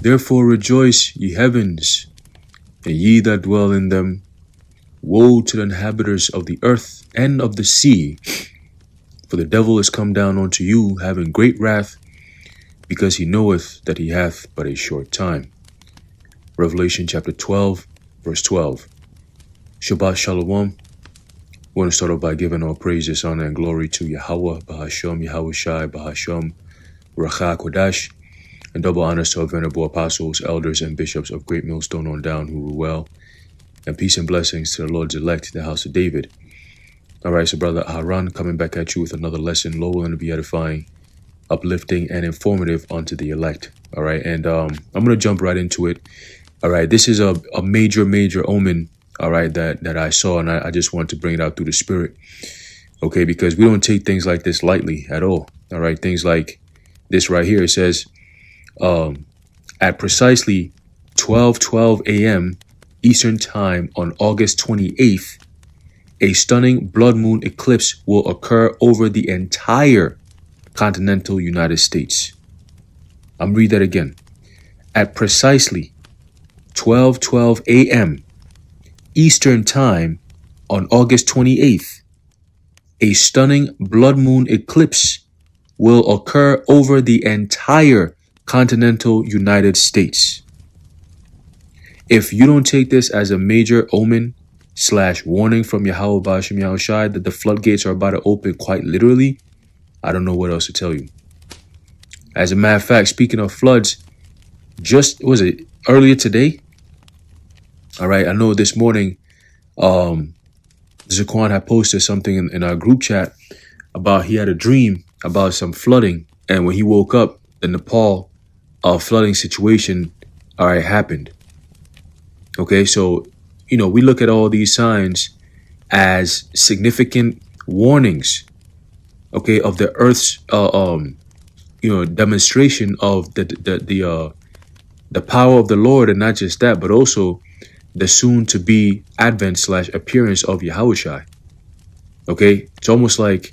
Therefore rejoice, ye heavens, and ye that dwell in them. Woe to the inhabitants of the earth and of the sea, for the devil is come down unto you, having great wrath, because he knoweth that he hath but a short time. Revelation chapter 12, verse 12. Shabbat Shalom. We want to start off by giving all praises, honor, and glory to Yahawah, Bahasham, YAHAWASHI, Bahasham, Racha Kodash, and double honors to our venerable apostles, elders, and bishops of Great Millstone on down who rule well, and peace and blessings to the Lord's elect, the house of David. All right, so Brother Aharon coming back at you with another lesson, low and to be edifying, uplifting, and informative unto the elect. All right, and I'm going to jump right into it. All right, this is a major omen, all right, that I saw, and I just want to bring it out through the Spirit, okay, because we don't take things like this lightly at all. All right, things like this right here, it says, at precisely 12:12 a.m. Eastern Time on August 28th, a stunning blood moon eclipse will occur over the entire continental United States. I'm read that again. At precisely 12:12 a.m. Eastern Time on August 28th, a stunning blood moon eclipse will occur over the entire continental United States. If you don't take this as a major omen / warning from Yahawah Bashim Yahushai that the floodgates are about to open quite literally, I don't know what else to tell you. As a matter of fact, speaking of floods, just was it earlier today? All right, I know this morning, Zaquan had posted something in our group chat about he had a dream about some flooding, and when he woke up, the Nepal flooding situation, all right, happened. Okay, so we look at all these signs as significant warnings, okay, of the Earth's demonstration of the power of the Lord, and not just that, but also the soon to be advent / appearance of Yahawashi. Okay, it's almost like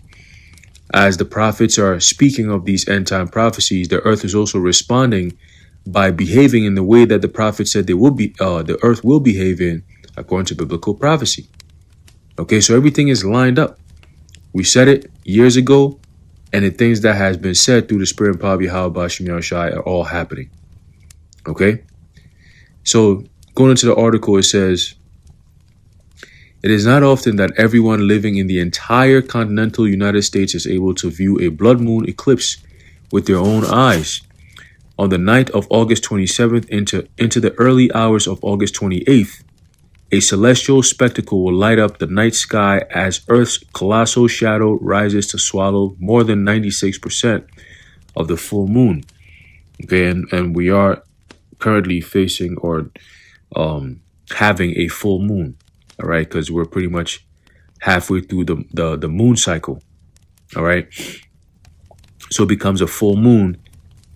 as the prophets are speaking of these end time prophecies, the earth is also responding by behaving in the way that the prophet said the earth will behave in according to biblical prophecy. Okay, so everything is lined up. We said it years ago, and the things that has been said through the Spirit and power of Yahawah Bashim Yahushai are all happening. Okay, so going into the article, it says, it is not often that everyone living in the entire continental United States is able to view a blood moon eclipse with their own eyes. On the night of August 27th into the early hours of August 28th, a celestial spectacle will light up the night sky as Earth's colossal shadow rises to swallow more than 96% of the full moon. Okay, and we are currently facing or having a full moon. All right, because we're pretty much halfway through the moon cycle. All right, so it becomes a full moon.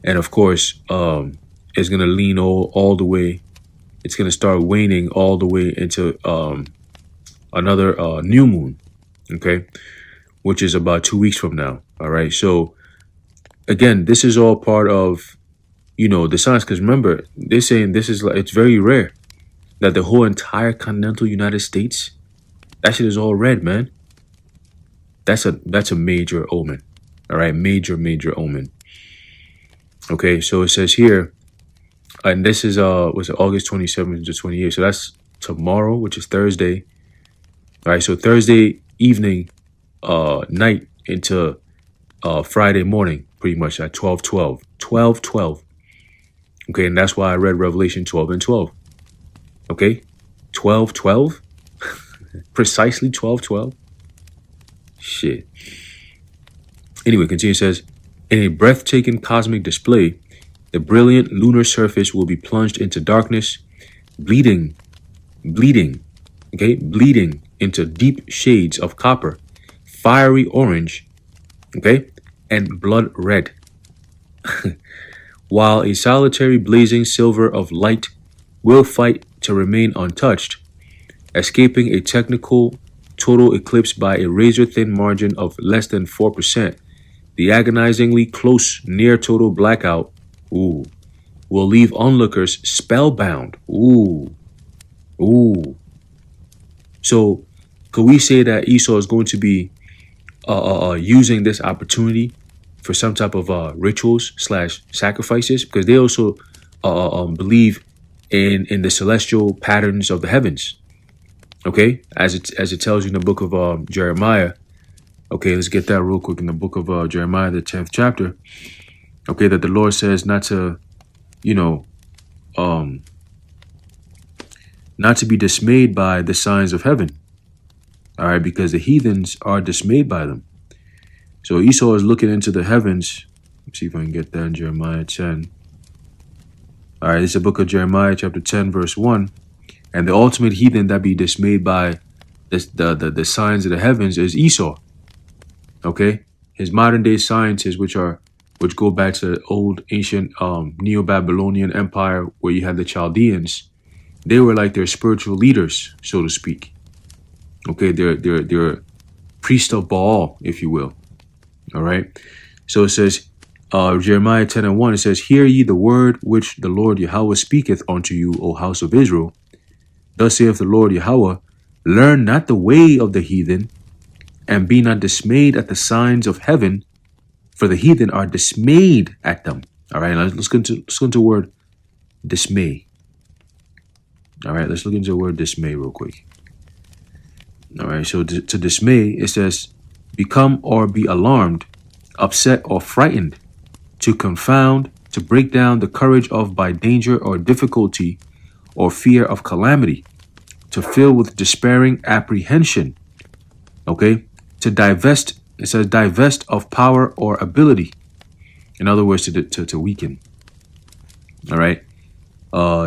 And of course, it's going to lean all the way. It's going to start waning all the way into another new moon, okay, which is about 2 weeks from now. All right. So, again, this is all part of, the signs. Because remember, they're saying it's very rare that the whole entire continental United States, that shit is all red, man. That's a major omen. All right. Major omen. Okay, so it says here, and this is was it August 27th to 28th. So that's tomorrow, which is Thursday. All right, so Thursday evening, night into Friday morning, pretty much at 12:12. 12:12. Okay, and that's why I read Revelation 12 and 12. Okay, 12:12, precisely 12:12. Shit. Anyway, continue. It says, in a breathtaking cosmic display, the brilliant lunar surface will be plunged into darkness, bleeding into deep shades of copper, fiery orange, okay, and blood red. While a solitary blazing silver of light will fight to remain untouched, escaping a technical total eclipse by a razor-thin margin of less than 4%. The agonizingly close near total blackout will leave onlookers spellbound. Ooh. Ooh. So could we say that Esau is going to be using this opportunity for some type of rituals / sacrifices? Because they also believe in the celestial patterns of the heavens. Okay, as it tells you in the book of Jeremiah. Okay, let's get that real quick in the book of Jeremiah, the 10th chapter. Okay, that the Lord says not to, not to be dismayed by the signs of heaven. All right, because the heathens are dismayed by them. So Esau is looking into the heavens. Let's see if I can get that in Jeremiah 10. All right, it's the book of Jeremiah, chapter 10, verse 1. And the ultimate heathen that be dismayed by the signs of the heavens is Esau. Okay, his modern day sciences, which go back to the old ancient Neo-Babylonian empire, where you had the Chaldeans. They were like their spiritual leaders, so to speak. Okay, they're priest of Baal, if you will. All right. So it says, Jeremiah 10 and 1, it says, "Hear ye the word which the Lord Yahawah speaketh unto you, O house of Israel. Thus saith the Lord Yahawah, learn not the way of the heathen, and be not dismayed at the signs of heaven, for the heathen are dismayed at them." All right, let's go into the word dismay. All right, let's look into the word dismay real quick. All right, so to dismay, it says, become or be alarmed, upset or frightened, to confound, to break down the courage of by danger or difficulty or fear of calamity, to fill with despairing apprehension. Okay, to divest, it says divest of power or ability. In other words, to weaken. All right.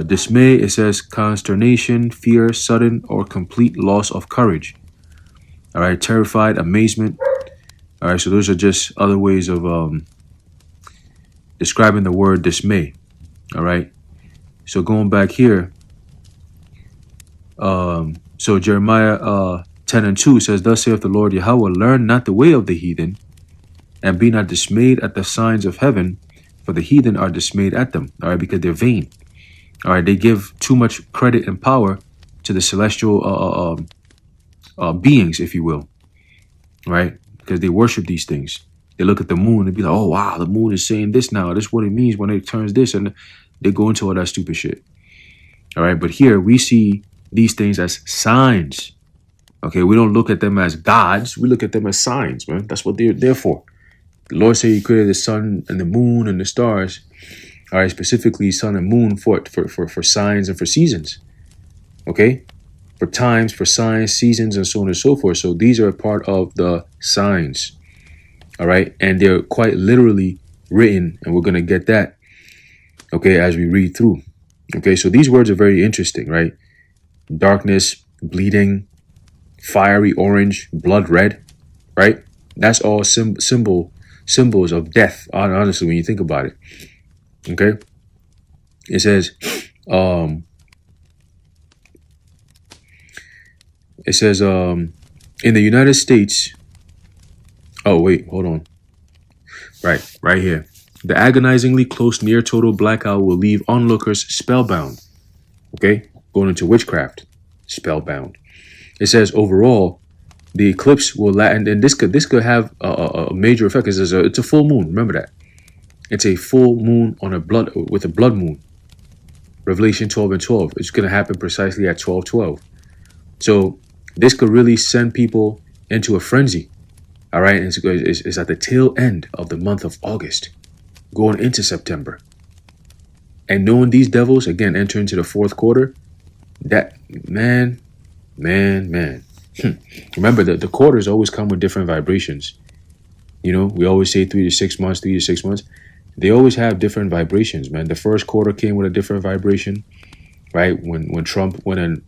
Dismay, it says consternation, fear, sudden or complete loss of courage. All right, terrified, amazement. All right, so those are just other ways of describing the word dismay. All right, so going back here, so Jeremiah 10 and 2 says, "Thus saith the Lord Yahawah, learn not the way of the heathen, and be not dismayed at the signs of heaven, for the heathen are dismayed at them." All right, because they're vain. All right, they give too much credit and power to the celestial beings, if you will. Right, because they worship these things. They look at the moon and be like, "Oh wow, the moon is saying this now. This is what it means when it turns this," and they go into all that stupid shit. All right, but here we see these things as signs. Okay, we don't look at them as gods. We look at them as signs, man. That's what they're there for. The Lord said He created the sun and the moon and the stars. All right, specifically sun and moon for signs and for seasons. Okay, for times, for signs, seasons, and so on and so forth. So these are a part of the signs. All right, and they're quite literally written, and we're going to get that, okay, as we read through. Okay, so these words are very interesting, right? Darkness, bleeding, fiery orange, blood red, right? That's all symbols of death, honestly, when you think about it. Okay, it says, in the United States. Oh, wait, hold on. Right here. The agonizingly close near total blackout will leave onlookers spellbound. Okay, going into witchcraft, spellbound. It says overall, the eclipse will and this could have a major effect because it's a full moon. Remember that. It's a full moon on a blood moon. Revelation 12 and 12. It's going to happen precisely at 12:12. So this could really send people into a frenzy. All right. And it's at the tail end of the month of August, going into September. And knowing these devils, again, enter into the fourth quarter, that, man. Remember that the quarters always come with different vibrations. You know, we always say 3 to 6 months, 3 to 6 months. They always have different vibrations, man. The first quarter came with a different vibration, right? When Trump went and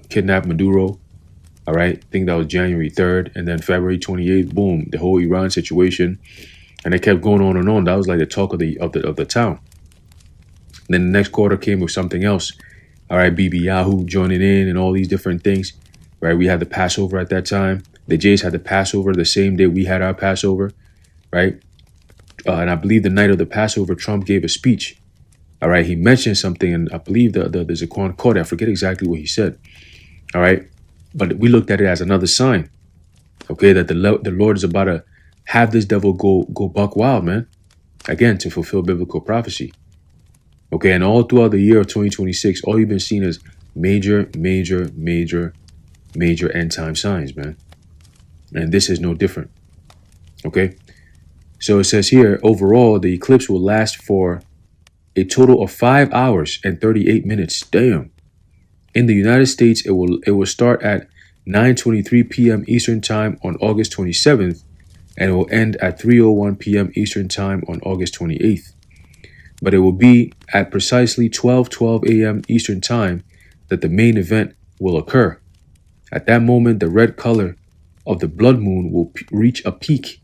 kidnapped Maduro, all right? I think that was January 3rd. And then February 28th, boom, the whole Iran situation. And it kept going on and on. That was like the talk of the town. And then the next quarter came with something else. All right, BB Yahoo joining in and all these different things, right? We had the Passover at that time. The Jays had the Passover the same day we had our Passover, right? And I believe the night of the Passover, Trump gave a speech, All right. He mentioned something, and I believe there's a quote. I forget exactly what he said. All right. But we looked at it as another sign. Okay. That the Lord is about to have this devil go buck wild, man. Again, to fulfill biblical prophecy. Okay. And all throughout the year of 2026, all you've been seeing is major end time signs, man. And this is no different. Okay. So it says here, overall, the eclipse will last for a total of 5 hours and 38 minutes. Damn. In the United States, it will start at 9:23 p.m. Eastern Time on August 27th, and it will end at 3:01 p.m. Eastern Time on August 28th. But it will be at precisely 12:12 a.m. Eastern Time that the main event will occur. At that moment, the red color of the blood moon will reach a peak,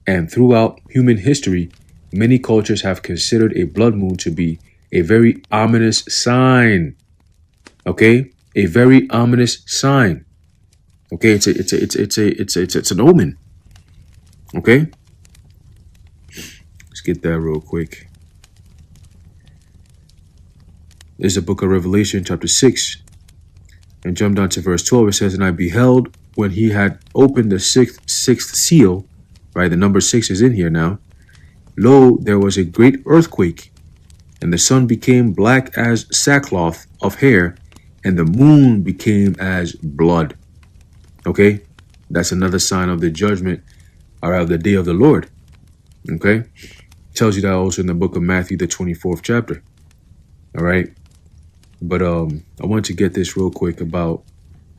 and throughout human history, many cultures have considered a blood moon to be a very ominous sign. Okay, a very ominous sign. Okay, it's an omen. Okay, let's get that real quick. This is the book of Revelation, chapter 6, and jump down to verse 12. It says, "And I beheld when he had opened the sixth seal." Right, the number 6 is in here now. "Lo, there was a great earthquake, and the sun became black as sackcloth of hair, and the moon became as blood." Okay, that's another sign of the judgment, or of the day of the Lord. Okay, tells you that also in the book of Matthew, the 24th chapter. All right, but I want to get this real quick about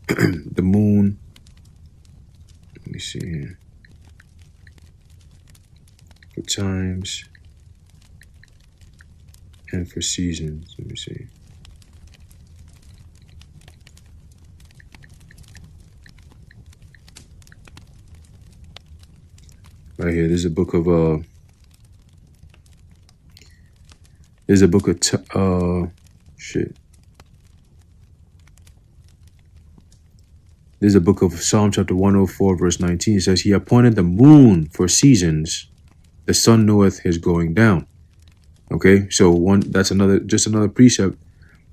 the moon. Let me see here. For times and for seasons. Let me see. Right here, there's a book of shit. There's a book of Psalm chapter 104 verse 19. It says, "He appointed the moon for seasons, the sun knoweth his going down." Okay, so that's just another precept,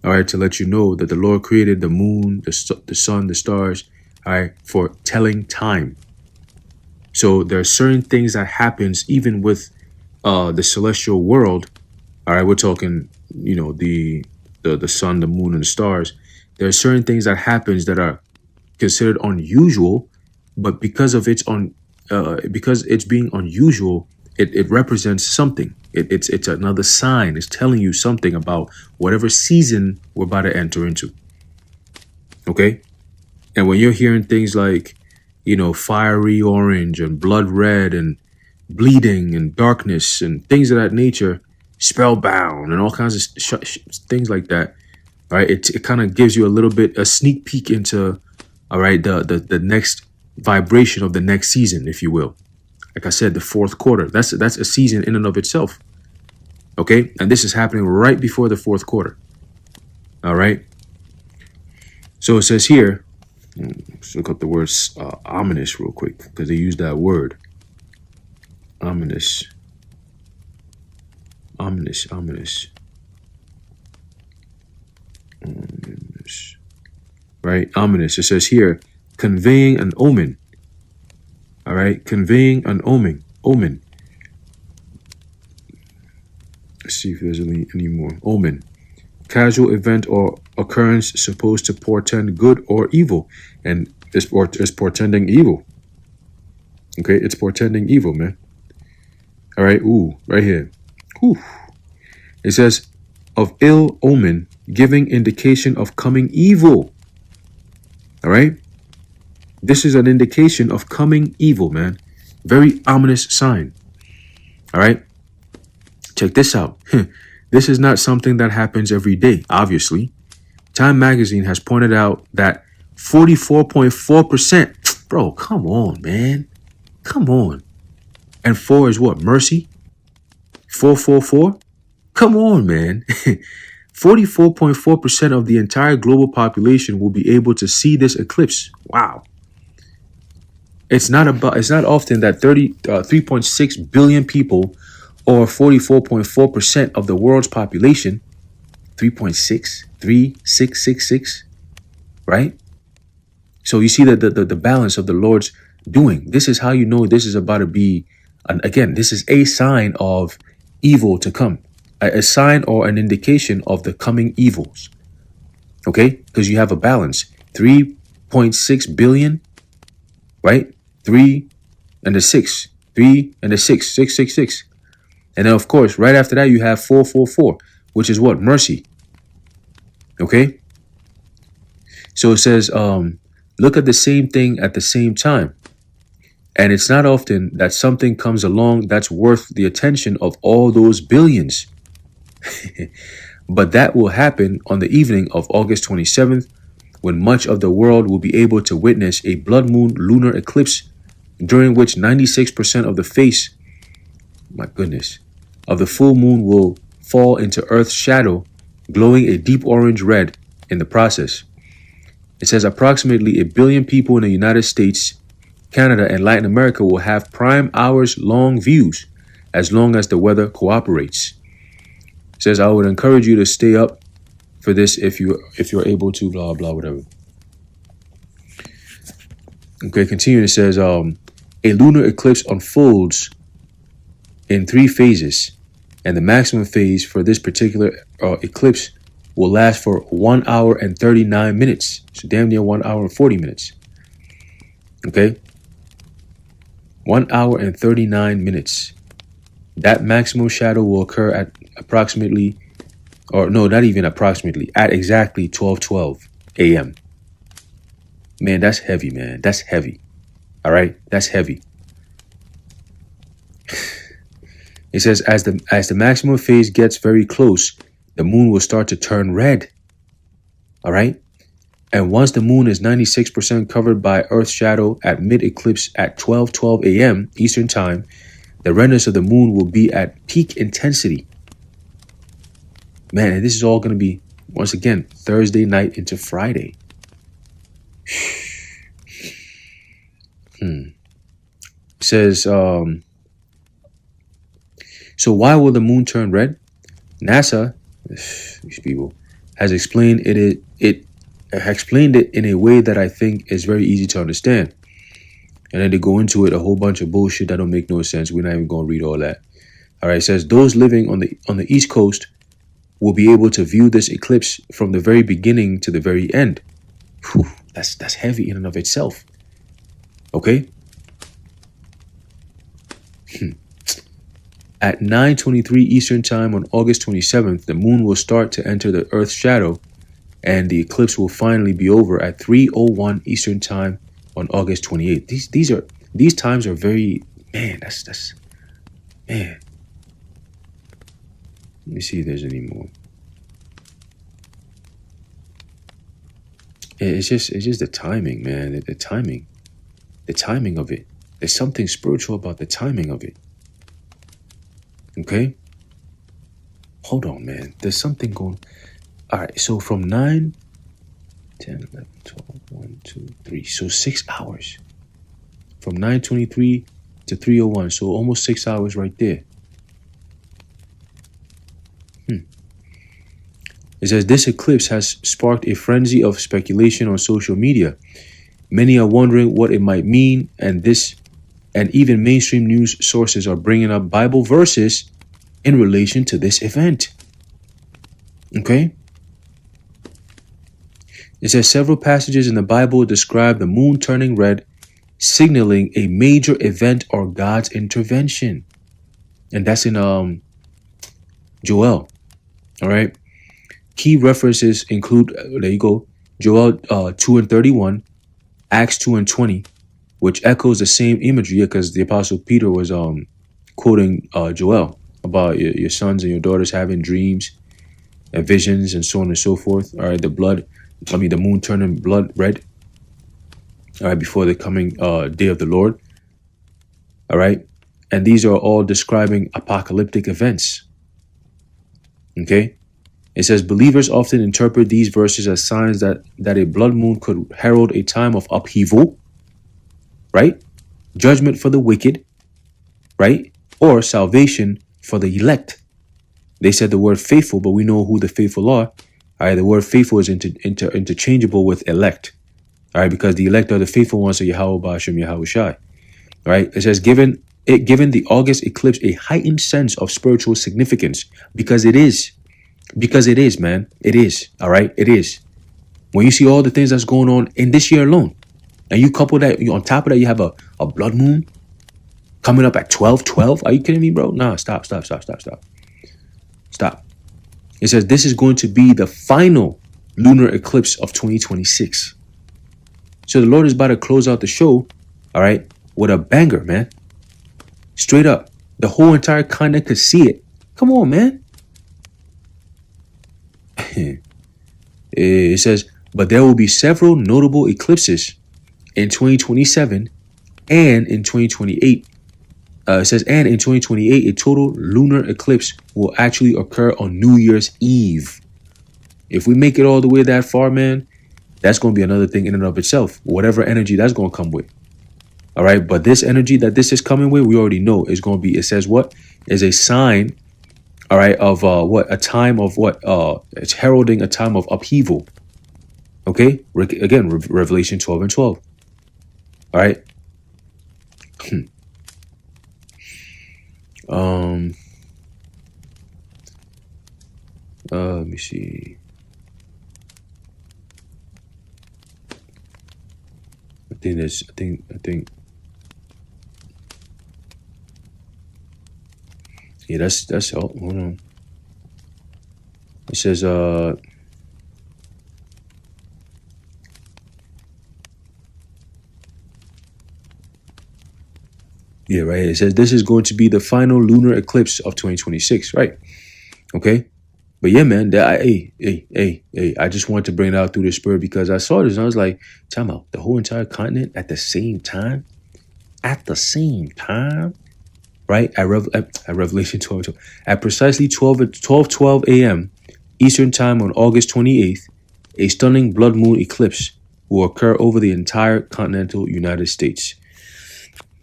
all right, to let you know that the Lord created the moon, the sun, the stars, all right, for telling time. So there are certain things that happens even with the celestial world. All right, we're talking, the sun, the moon, and the stars. There are certain things that happens that are considered unusual, but because it's being unusual, it represents something. It's another sign. It's telling you something about whatever season we're about to enter into. Okay? And when you're hearing things like, fiery orange and blood red and bleeding and darkness and things of that nature, spellbound and all kinds of things like that, all right, it kind of gives you a sneak peek into, all right, the next vibration of the next season, if you will. Like I said, the fourth quarter, that's a season in and of itself. Okay, and this is happening right before the fourth quarter. All right. So it says here, let's look up the word ominous real quick, because they use that word. Ominous. Right, ominous. It says here, conveying an omen. All right, conveying an omen. Let's see if there's any more. Omen, casual event or occurrence supposed to portend good or evil, and it's portending evil. Okay, it's portending evil, man. All right, right here. It says, of ill omen, giving indication of coming evil. All right. This is an indication of coming evil, man. Very ominous sign. All right. Check this out. This is not something that happens every day, obviously. Time magazine has pointed out that 44.4%. Bro, come on, man. Come on. And 4 is what? Mercy? 444? Come on, man. 44.4% of the entire global population will be able to see this eclipse. Wow. It's not often that 3.6 billion people or 44.4% of the world's population, 3.63666, right? So you see that the balance of the Lord's doing. This is how you know this is about to be, again, this is a sign of evil to come, a sign or an indication of the coming evils. Okay, because you have a balance, 3.6 billion, right? 3 and the 6, 3 and the 6, 666. And then, of course, right after that, you have 444, which is what? Mercy. Okay? So it says, look at the same thing at the same time. And it's not often that something comes along that's worth the attention of all those billions. But that will happen on the evening of August 27th, when much of the world will be able to witness a blood moon lunar eclipse, during which 96% of the face, my goodness, of the full moon will fall into Earth's shadow, glowing a deep orange red in the process. It says approximately 1 billion people in the United States, Canada, and Latin America will have prime hours long views as long as the weather cooperates. It says, I would encourage you to stay up for this if you're able to, blah, blah, whatever. Okay, continue. It says, a lunar eclipse unfolds in 3 phases, and the maximum phase for this particular eclipse will last for 1 hour and 39 minutes. So damn near 1 hour and 40 minutes. Okay. 1 hour and 39 minutes. That maximum shadow will occur at approximately, or no, not even approximately, at exactly 12:12 a.m. Man, that's heavy, man. That's heavy. All right. That's heavy. It says, as the maximum phase gets very close, the moon will start to turn red. All right. And once the moon is 96% covered by Earth's shadow at mid-eclipse at 12:12 a.m. Eastern Time, the redness of the moon will be at peak intensity. Man, and this is all going to be, once again, Thursday night into Friday. It says, so why will the moon turn red? NASA, these people, has explained it in a way that I think is very easy to understand. And then they go into it a whole bunch of bullshit that don't make no sense. We're not even going to read all that. All right, it says those living on the East Coast will be able to view this eclipse from the very beginning to the very end. Whew, that's heavy in and of itself. Okay. At 9:23 Eastern Time on August 27th, the moon will start to enter the Earth's shadow, and the eclipse will finally be over at 3:01 Eastern Time on August 28th. These times are very, man, that's man. Let me see if there's any more. It's just the timing, man. The timing of it. There's something spiritual about the timing of it. Okay? Hold on, man. There's something going. All right, so from 9, 10, 11, 12, 1, 2, 3. So 6 hours. From 9:23 to 3:01. So almost 6 hours right there. It says this eclipse has sparked a frenzy of speculation on social media. Many are wondering what it might mean, and even mainstream news sources are bringing up Bible verses in relation to this event. Okay? It says several passages in the Bible describe the moon turning red, signaling a major event or God's intervention. And that's in Joel. All right? Key references include, there you go, Joel 2:31, Acts 2:20, which echoes the same imagery because the Apostle Peter was quoting Joel about your sons and your daughters having dreams and visions and so on and so forth. All right, the moon turning blood red. All right, before the coming day of the Lord. All right, and these are all describing apocalyptic events. Okay. It says believers often interpret these verses as signs that a blood moon could herald a time of upheaval, right? Judgment for the wicked, right? Or salvation for the elect. They said the word faithful, but we know who the faithful are. All right, the word faithful is interchangeable with elect. All right, because the elect are the faithful ones of Yahawah Ba'ashem YAHAWASHI. All right, it says given the August eclipse a heightened sense of spiritual significance, because it is, man, it is. All right, it is. When you see all the things that's going on in this year alone, and you couple that, on top of that, you have a blood moon coming up at 12:12. Are you kidding me, bro? Nah, stop. It says this is going to be the final lunar eclipse of 2026. So the Lord is about to close out the show, all right, with a banger, man. Straight up. The whole entire continent could see it. Come on, man. It says, but there will be several notable eclipses in 2027 and in 2028. It says, and in 2028, a total lunar eclipse will actually occur on New Year's Eve. If we make it all the way that far, man, that's going to be another thing in and of itself. Whatever energy that's going to come with. All right. But this energy that this is coming with, we already know is going to be, it says what? Is a sign, all right, of what? A time of what? It's heralding a time of upheaval. Okay. Again, Revelation 12 and 12. All right. Let me see. I think. Yeah, that's all. Hold on. It says, yeah, right. It says this is going to be the final lunar eclipse of 2026, right? Okay. But yeah, man, I just wanted to bring it out through the spirit because I saw this and I was like, time out, the whole entire continent at the same time? At the same time? Right? At Revelation 12, at precisely 12 a.m. Eastern time on August 28th, a stunning blood moon eclipse will occur over the entire continental United States.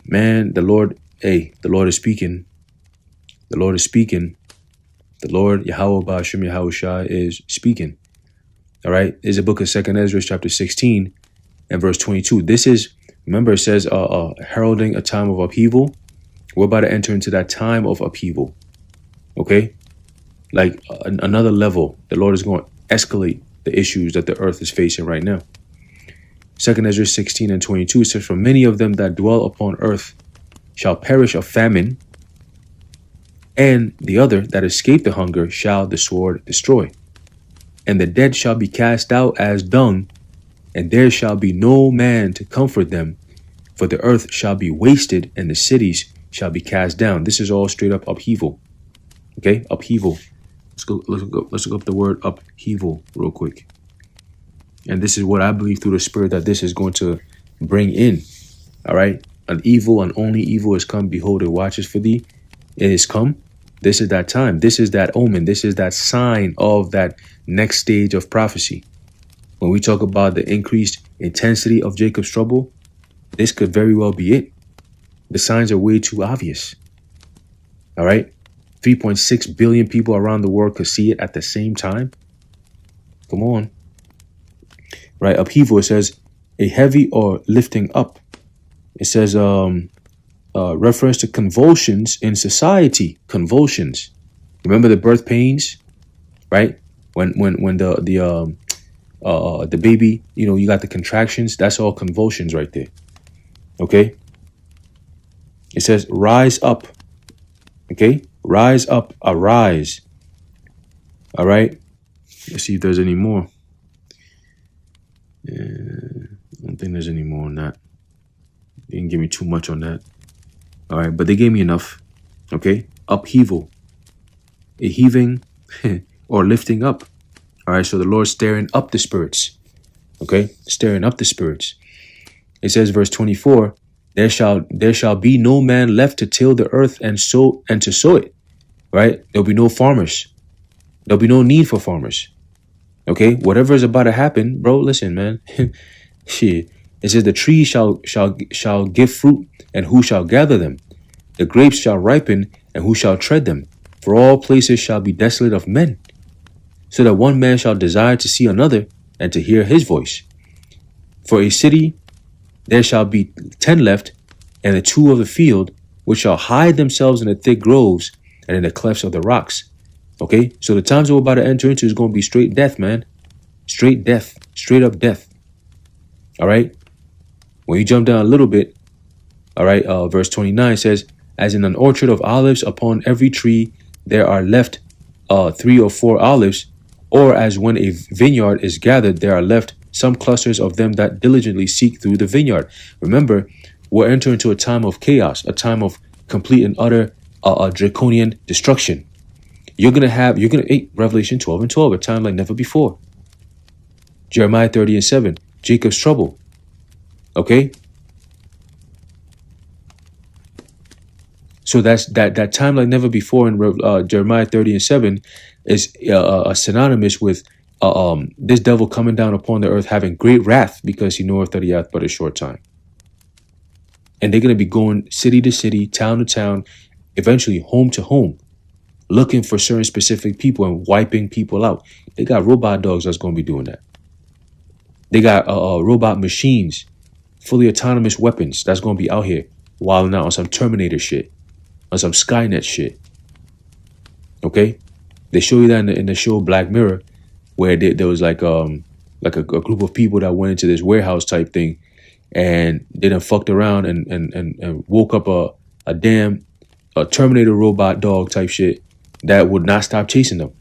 Man, the Lord is speaking. The Lord is speaking. The Lord, Yahawah Ba'ashem YAHAWASHI, is speaking. All right. There's a book of 2nd Ezra, chapter 16 and verse 22. This is, remember, it says heralding a time of upheaval. We're about to enter into that time of upheaval. Okay. Like another level. The Lord is going to escalate the issues that the earth is facing right now. 2nd Ezra 16 and 22 says, for many of them that dwell upon earth shall perish of famine, and the other that escape the hunger shall the sword destroy. And the dead shall be cast out as dung, and there shall be no man to comfort them, for the earth shall be wasted, and the cities shall be cast down. This is all straight up upheaval. Okay, upheaval. Let's look up the word upheaval real quick. And this is what I believe through the spirit that this is going to bring in. All right. An evil and only evil is come. Behold, it watches for thee. It is come. This is that time. This is that omen. This is that sign of that next stage of prophecy. When we talk about the increased intensity of Jacob's trouble, this could very well be it. The signs are way too obvious. All right. 3.6 billion people around the world could see it at the same time. Come on. Right. Upheaval, it says a heavy or lifting up. It says reference to convulsions in society. Convulsions. Remember the birth pains, right? When the baby, you got the contractions. That's all convulsions right there. Okay. It says rise up. Okay. Rise up. Arise. All right. Let's see if there's any more. I don't think there's any more on that. They didn't give me too much on that. All right, but they gave me enough. Okay, upheaval, a heaving or lifting up. All right, so the Lord's stirring up the spirits. Okay, stirring up the spirits. It says, verse 24, there shall be no man left to till the earth and to sow it. Right, there'll be no farmers. There'll be no need for farmers. Okay, whatever is about to happen, bro, listen, man. Shit. It says the trees shall give fruit, and who shall gather them? The grapes shall ripen, and who shall tread them? For all places shall be desolate of men, so that one man shall desire to see another and to hear his voice. For a city there shall be 10 left, and the 2 of the field, which shall hide themselves in the thick groves and in the clefts of the rocks. Okay, so the times that we're about to enter into is going to be straight death, man. Straight death, straight up death. All right. When you jump down a little bit, all right, verse 29 says, as in an orchard of olives, upon every tree there are left 3 or 4 olives, or as when a vineyard is gathered, there are left some clusters of them that diligently seek through the vineyard. Remember, we're entering into a time of chaos, a time of complete and utter draconian destruction. Revelation 12 and 12, a time like never before. Jeremiah 30 and 7, Jacob's trouble. Okay? So that's that time like never before in Jeremiah 30 and 7 is synonymous with this devil coming down upon the earth having great wrath, because he knoweth that he hath but a short time. And they're going to be going city to city, town to town, eventually home to home, looking for certain specific people and wiping people out. They got robot dogs that's going to be doing that. They got robot machines, fully autonomous weapons that's going to be out here wilding out on some Terminator shit, on some Skynet shit. Okay? They show you that in the show Black Mirror, where there was like a group of people that went into this warehouse type thing, and they done fucked around and woke up a damn Terminator robot dog type shit that would not stop chasing them.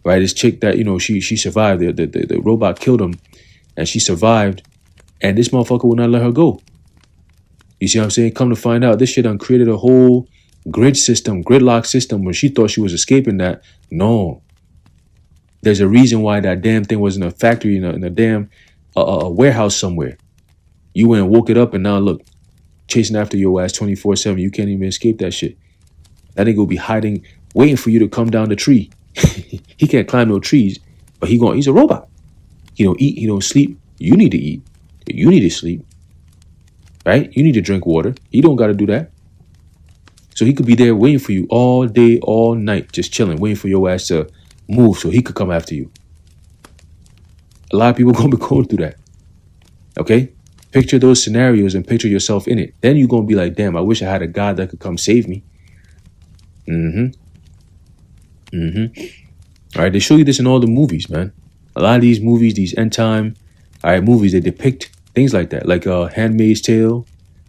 Right? This chick that, she survived. The robot killed him, and she survived, and this motherfucker would not let her go. You see what I'm saying? Come to find out, this shit done created a whole gridlock system when she thought she was escaping that. No. There's a reason why that damn thing was in a factory, in a damn warehouse somewhere. You went and woke it up, and now look, chasing after your ass 24/7. You can't even escape that shit. That nigga will be hiding, waiting for you to come down the tree. He can't climb no trees, but he's a robot. He don't eat, he don't sleep. You need to eat. You need to sleep. Right? You need to drink water. He don't got to do that. So he could be there waiting for you all day, all night, just chilling, waiting for your ass to move so he could come after you. A lot of people going to be going through that. Okay? Picture those scenarios and picture yourself in it. Then you're going to be like, damn, I wish I had a God that could come save me. All right, they show you this in all the movies, man. A lot of these movies, these end time, movies, they depict things like that, like Handmaid's Tale.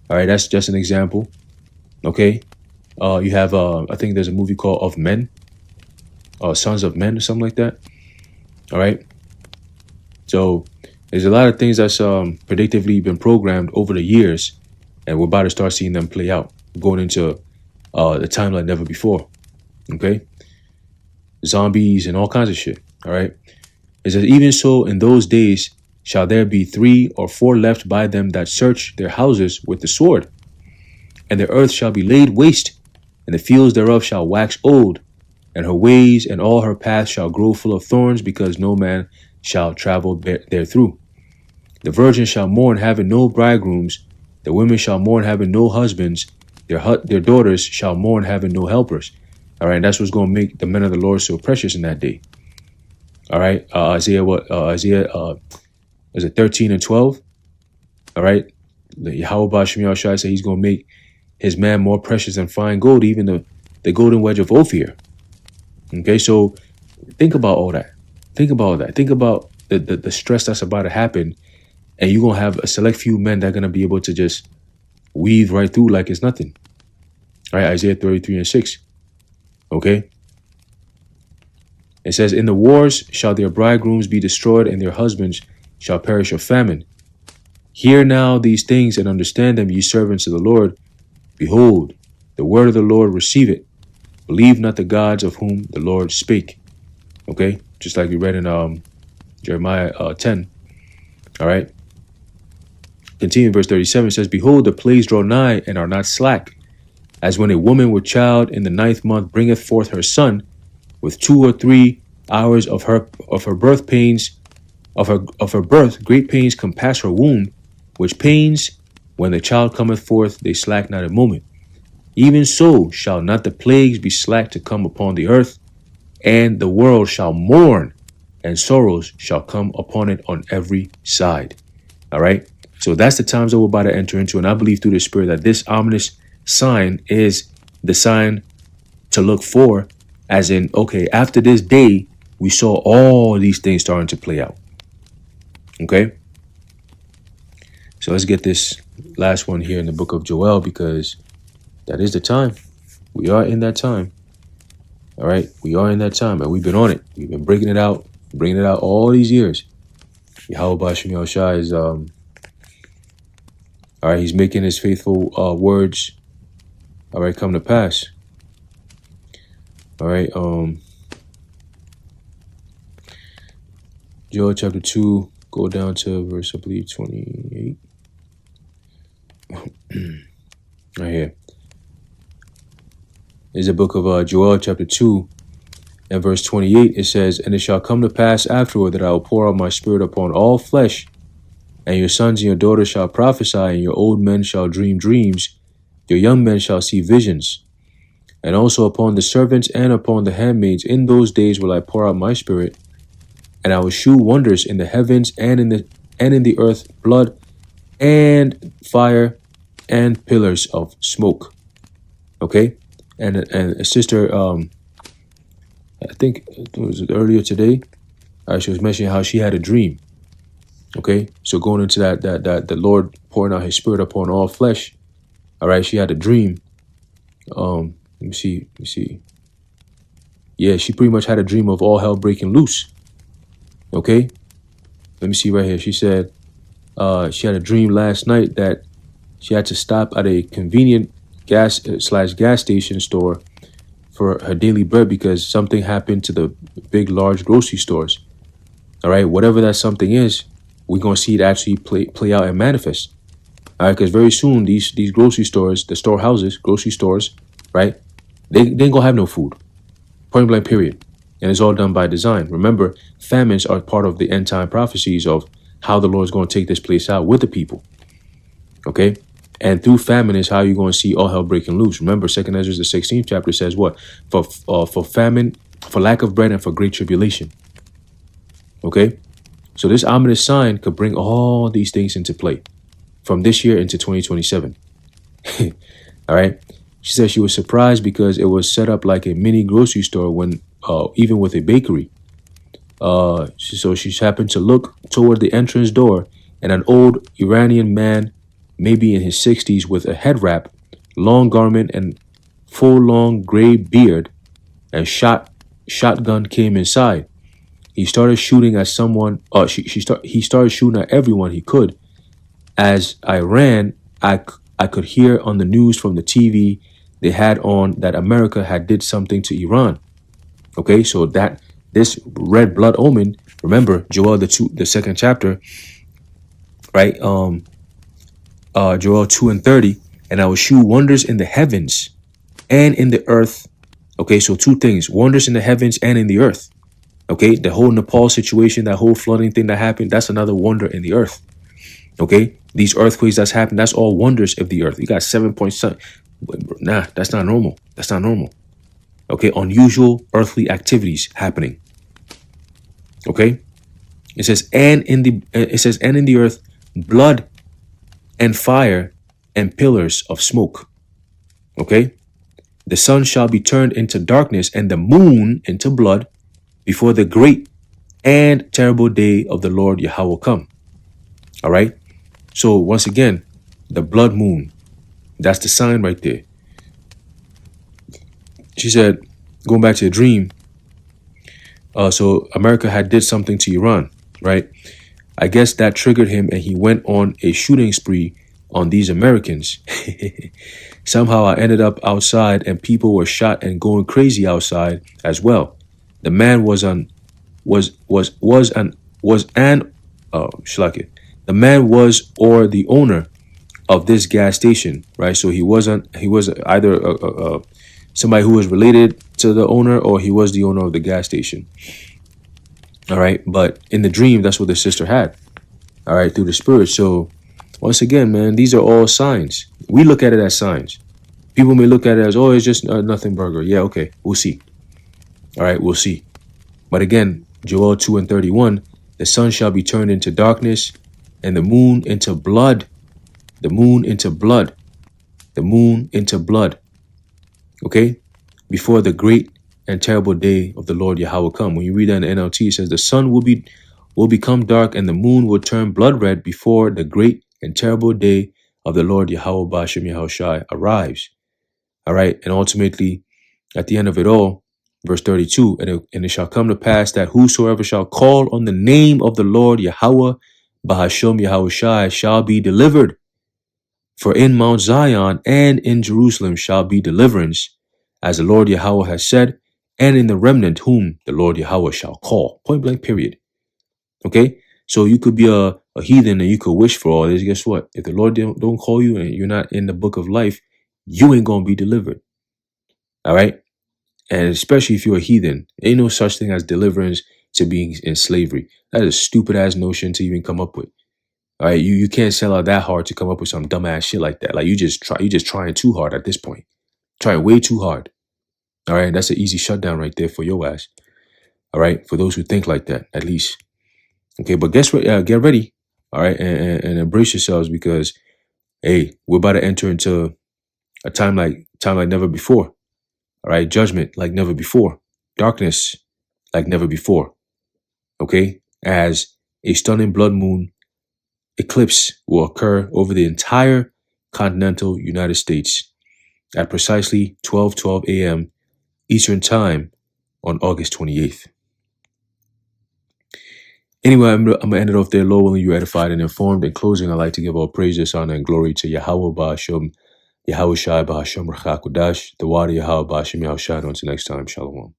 All right, that's just an example. Okay, you have I think there's a movie called Of Men, Sons of Men, or something like that. All right, so there's a lot of things that's predictively been programmed over the years, and we're about to start seeing them play out, going into the time like never before. Okay, zombies and all kinds of shit. All right, it says, even so, in those days shall there be 3 or 4 left by them that search their houses with the sword, and the earth shall be laid waste, and the fields thereof shall wax old, and her ways and all her paths shall grow full of thorns, because no man shall travel therethrough. The virgins shall mourn, having no bridegrooms. The women shall mourn, having no husbands. Their daughters shall mourn, having no helpers. All right, that's what's going to make the men of the Lord so precious in that day. All right, Isaiah is it 13 and 12? All right, YAHAWASHI said he's going to make his man more precious than fine gold, even the golden wedge of Ophir. Okay, so think about all that. Think about that. Think about the stress that's about to happen, and you're going to have a select few men that are going to be able to just weave right through like it's nothing. All right, Isaiah 33 and 6. Okay. It says, in the wars shall their bridegrooms be destroyed, and their husbands shall perish of famine. Hear now these things and understand them, ye servants of the Lord. Behold, the word of the Lord, receive it. Believe not the gods of whom the Lord spake. Okay, just like we read in Jeremiah 10. All right. Continue verse 37, says, behold, the plagues draw nigh and are not slack, as when a woman with child in the 9th month bringeth forth her son, with 2 or 3 hours of her birth pains, of her birth great pains compass her womb, which pains, when the child cometh forth, they slack not a moment. Even so shall not the plagues be slack to come upon the earth, and the world shall mourn, and sorrows shall come upon it on every side. All right. So that's the times that we're about to enter into. And I believe through the Spirit that this ominous sign is the sign to look for, as in, okay, after this day, we saw all these things starting to play out. Okay. So let's get this last one here in the book of Joel, because that is the time. We are in that time. All right. We are in that time, and we've been on it. We've been bringing it out all these years. YAHAWASHI is, all right, he's making his faithful words, all right, come to pass. All right, Joel chapter 2, go down to verse, I believe, 28. Right here. Is the book of Joel chapter 2 and verse 28. It says, "And it shall come to pass afterward that I will pour out my spirit upon all flesh, and your sons and your daughters shall prophesy, and your old men shall dream dreams, your young men shall see visions. And also upon the servants and upon the handmaids in those days will I pour out my spirit, and I will shew wonders in the heavens and in the earth, blood and fire and pillars of smoke." Okay, and a sister, I think it was earlier today, she was mentioning how she had a dream. Okay, so going into that the Lord pouring out his spirit upon all flesh. All right, she had a dream. Let me see. Yeah, she pretty much had a dream of all hell breaking loose. Okay, let me see right here. She said she had a dream last night that she had to stop at a convenient gas station store for her daily bread because something happened to the big, large grocery stores. All right, whatever that something is, we're going to see it actually play out and manifest. All right, because very soon these grocery stores, the storehouses, grocery stores, right, they ain't going to have no food. Point blank, period. And it's all done by design. Remember, famines are part of the end time prophecies of how the Lord is going to take this place out with the people. Okay? And through famine is how you're going to see all hell breaking loose. Remember, 2nd Ezra, the 16th chapter says what? For famine, for lack of bread, and for great tribulation. Okay? So this ominous sign could bring all these things into play from this year into 2027. All right? She said she was surprised because it was set up like a mini grocery store when even with a bakery. So she happened to look toward the entrance door, and an old Iranian man, maybe in his 60s, with a head wrap, long garment, and full long gray beard, and shotgun came inside. He started shooting at someone. He started shooting at everyone he could. As I ran, I could hear on the news from the TV they had on that America had did something to Iran. Okay, so that this red blood omen, remember Joel the 2nd chapter, right? Joel 2 and 30, "And I will shew wonders in the heavens and in the earth." Okay, so two things: wonders in the heavens and in the earth. Okay, the whole Nepal situation, that whole flooding thing that happened, that's another wonder in the earth. Okay, these earthquakes that's happened, that's all wonders of the earth. You got 7.7. Nah, that's not normal. That's not normal. Okay, unusual earthly activities happening. Okay, it says and in the earth, blood and fire and pillars of smoke. Okay, the sun shall be turned into darkness and the moon into blood before the great and terrible day of the Lord Yahweh come. All right. So once again, the blood moon, that's the sign right there. She said, going back to the dream, so America had did something to Iran, right? I guess that triggered him and he went on a shooting spree on these Americans. Somehow I ended up outside and people were shot and going crazy outside as well. The man The man was or the owner of this gas station, right? So he was either somebody who was related to the owner, or he was the owner of the gas station. All right. But in the dream, that's what the sister had. All right. Through the spirit. So once again, man, these are all signs. We look at it as signs. People may look at it as, oh, it's just a nothing burger. Yeah, okay, we'll see. All right, we'll see. But again, Joel 2:31, the sun shall be turned into darkness and the moon into blood. The moon into blood. The moon into blood. Okay? Before the great and terrible day of the Lord Yahweh come. When you read that in the NLT, it says the sun will become dark and the moon will turn blood red before the great and terrible day of the Lord Yahweh Bashem Yahushai arrives. All right? And ultimately, at the end of it all, verse 32, and it shall come to pass that whosoever shall call on the name of the Lord Yahweh Bahashem Yahushai shall be delivered. For in Mount Zion and in Jerusalem shall be deliverance, as the Lord Yahweh has said, and in the remnant whom the Lord Yahweh shall call. Point blank, period. Okay? So you could be a heathen and you could wish for all this. Guess what? If the Lord don't call you and you're not in the book of life, you ain't going to be delivered. All right? And especially if you're a heathen, ain't no such thing as deliverance to being in slavery. That is a stupid ass notion to even come up with. All right, you can't sell out that hard to come up with some dumbass shit like that. Like you just trying too hard at this point. Trying way too hard. All right, that's an easy shutdown right there for your ass. All right, for those who think like that, at least. Okay, but guess what? Get ready. All right, and embrace yourselves because, hey, we're about to enter into a time like never before. All right, judgment like never before, darkness like never before. Okay, as a stunning blood moon eclipse will occur over the entire continental United States at precisely 12:12 a.m. Eastern Time on August 28th. Anyway, I'm going to end it off there. Lord willing, you edified and informed. In closing, I'd like to give all praises, honor, and glory to Yahweh Ba'ashem, Yahawashi Ba'ashem Rachakudash, the Wadi Yahweh Ba'ashem Yahushai. Until next time, Shalom.